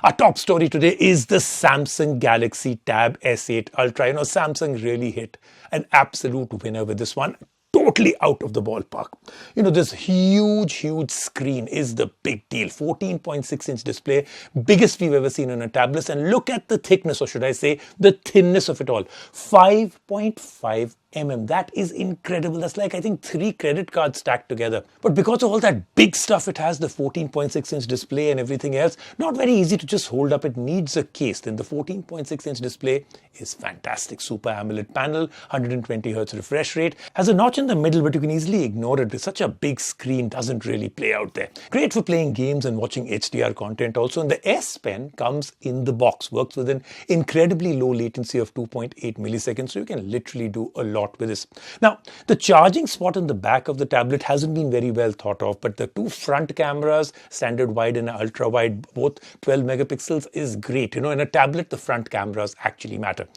Our top story today is the Samsung Galaxy Tab S8 Ultra. You know, Samsung really hit an absolute winner with this one. Totally out of the ballpark. You know, this huge screen is the big deal. 14.6-inch display, biggest we've ever seen on a tablet. And look at the thickness, or should I say, the thinness of it all. 5.5 mm. That is incredible. That's like, I think, 3 credit cards stacked together. But because of all that big stuff it has, the 14.6-inch display and everything else, not very easy to just hold up. It needs a case. Then the 14.6-inch display is fantastic. Super AMOLED panel, 120 Hz refresh rate. Has a notch in the middle, but you can easily ignore it. It's such a big screen, doesn't really play out there. Great for playing games and watching HDR content also. And the S Pen comes in the box, works with an incredibly low latency of 2.8 milliseconds. So you can literally do a lot with this. Now, the charging spot in the back of the tablet hasn't been very well thought of, but the 2 front cameras, standard wide and ultra wide, both 12 megapixels, is great. You know, in a tablet, the front cameras actually matter.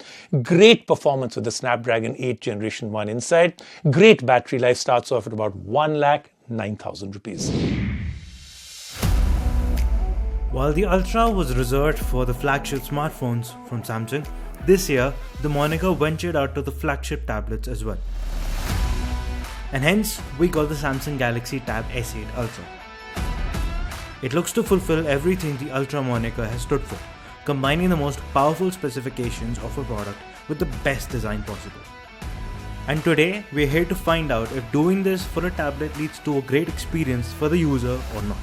Great performance with the Snapdragon 8 Generation 1 inside. Great battery life, starts off at about 1,09,000 rupees. While the Ultra was reserved for the flagship smartphones from Samsung, this year the moniker ventured out to the flagship tablets as well. And hence we got the Samsung Galaxy Tab S8 Ultra. It looks to fulfill everything the Ultra moniker has stood for, combining the most powerful specifications of a product with the best design possible. And today we're here to find out if doing this for a tablet leads to a great experience for the user or not.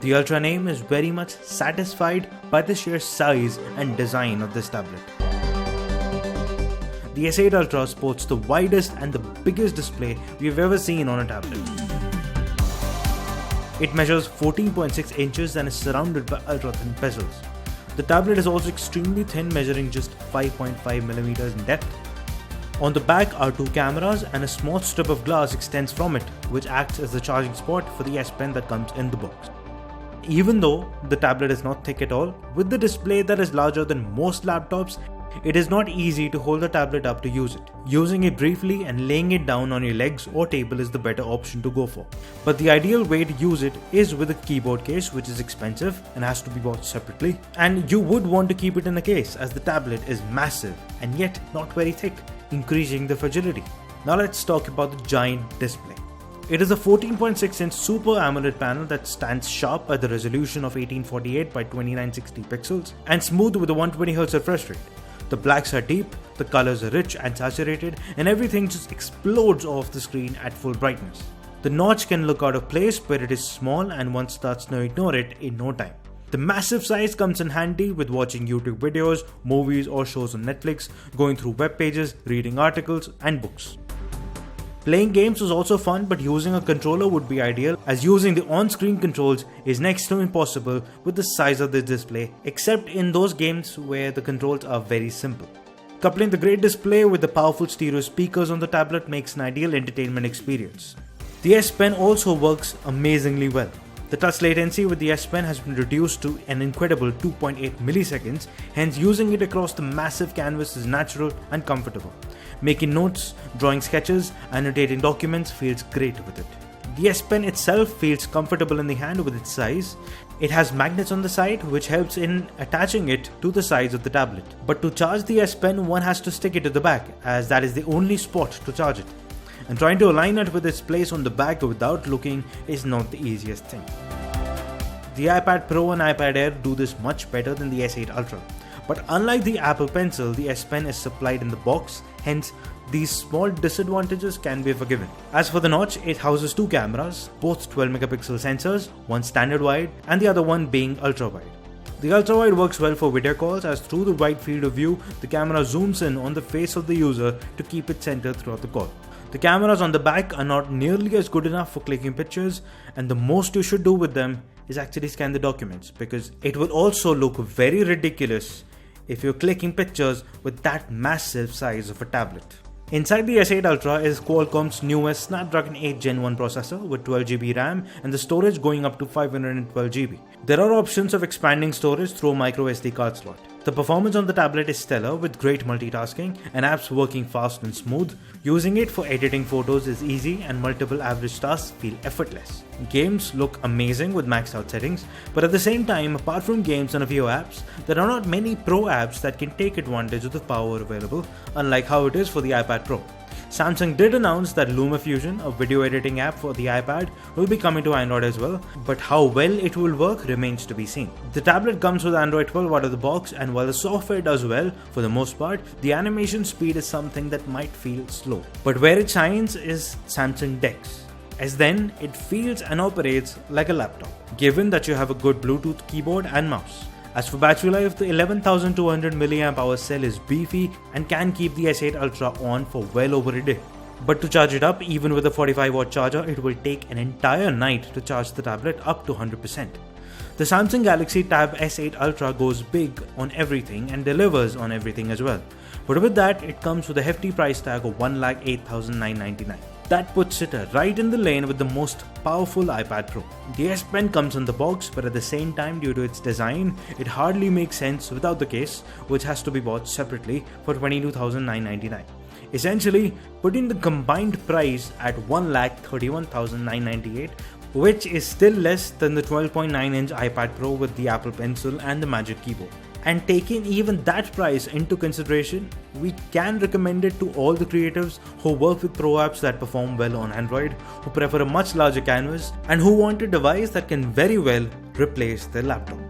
The Ultra name is very much satisfied by the sheer size and design of this tablet. The S8 Ultra sports the widest and the biggest display we've ever seen on a tablet. It measures 14.6 inches and is surrounded by ultra-thin bezels. The tablet is also extremely thin, measuring just 5.5 millimeters in depth. On the back are 2 cameras, and a small strip of glass extends from it, which acts as the charging spot for the S Pen that comes in the box. Even though the tablet is not thick at all, with the display that is larger than most laptops, it is not easy to hold the tablet up to use it. Using it briefly and laying it down on your legs or table is the better option to go for. But the ideal way to use it is with a keyboard case, which is expensive and has to be bought separately. And you would want to keep it in a case, as the tablet is massive and yet not very thick, increasing the fragility. Now let's talk about the giant display. It is a 14.6-inch Super AMOLED panel that stands sharp at the resolution of 1848 by 2960 pixels and smooth with a 120Hz refresh rate. The blacks are deep, the colors are rich and saturated, and everything just explodes off the screen at full brightness. The notch can look out of place, but it is small and one starts to ignore it in no time. The massive size comes in handy with watching YouTube videos, movies or shows on Netflix, going through web pages, reading articles and books. Playing games was also fun, but using a controller would be ideal, as using the on-screen controls is next to impossible with the size of the display, except in those games where the controls are very simple. Coupling the great display with the powerful stereo speakers on the tablet makes an ideal entertainment experience. The S Pen also works amazingly well. The touch latency with the S Pen has been reduced to an incredible 2.8 milliseconds, hence using it across the massive canvas is natural and comfortable. Making notes, drawing sketches, annotating documents feels great with it. The S Pen itself feels comfortable in the hand with its size. It has magnets on the side which helps in attaching it to the sides of the tablet. But to charge the S Pen, one has to stick it to the back, as that is the only spot to charge it. And trying to align it with its place on the back without looking is not the easiest thing. The iPad Pro and iPad Air do this much better than the S8 Ultra. But unlike the Apple Pencil, the S Pen is supplied in the box, hence these small disadvantages can be forgiven. As for the notch, it houses 2 cameras, both 12 megapixel sensors, one standard wide and the other one being ultra wide. The ultra wide works well for video calls, as through the wide field of view, the camera zooms in on the face of the user to keep it centered throughout the call. The cameras on the back are not nearly as good enough for clicking pictures, and the most you should do with them is actually scan the documents, because it will also look very ridiculous if you're clicking pictures with that massive size of a tablet. Inside the S8 Ultra is Qualcomm's newest Snapdragon 8 Gen 1 processor with 12GB RAM and the storage going up to 512GB. There are options of expanding storage through a microSD card slot. The performance on the tablet is stellar with great multitasking and apps working fast and smooth. Using it for editing photos is easy and multiple average tasks feel effortless. Games look amazing with maxed out settings, but at the same time, apart from games and a few apps, there are not many pro apps that can take advantage of the power available, unlike how it is for the iPad Pro. Samsung did announce that LumaFusion, a video editing app for the iPad, will be coming to Android as well, but how well it will work remains to be seen. The tablet comes with Android 12 out of the box, and while the software does well for the most part, the animation speed is something that might feel slow. But where it shines is Samsung DeX, as then it feels and operates like a laptop, given that you have a good Bluetooth keyboard and mouse. As for battery life, the 11,200 mAh cell is beefy and can keep the S8 Ultra on for well over a day. But to charge it up, even with a 45-watt charger, it will take an entire night to charge the tablet up to 100%. The Samsung Galaxy Tab S8 Ultra goes big on everything and delivers on everything as well. But with that, it comes with a hefty price tag of 1,08,999. That puts it right in the lane with the most powerful iPad Pro. The S Pen comes in the box, but at the same time, due to its design, it hardly makes sense without the case, which has to be bought separately for 22,999. Essentially, putting the combined price at 1,31,998, which is still less than the 12.9-inch iPad Pro with the Apple Pencil and the Magic Keyboard. And taking even that price into consideration, we can recommend it to all the creatives who work with pro apps that perform well on Android, who prefer a much larger canvas, and who want a device that can very well replace their laptop.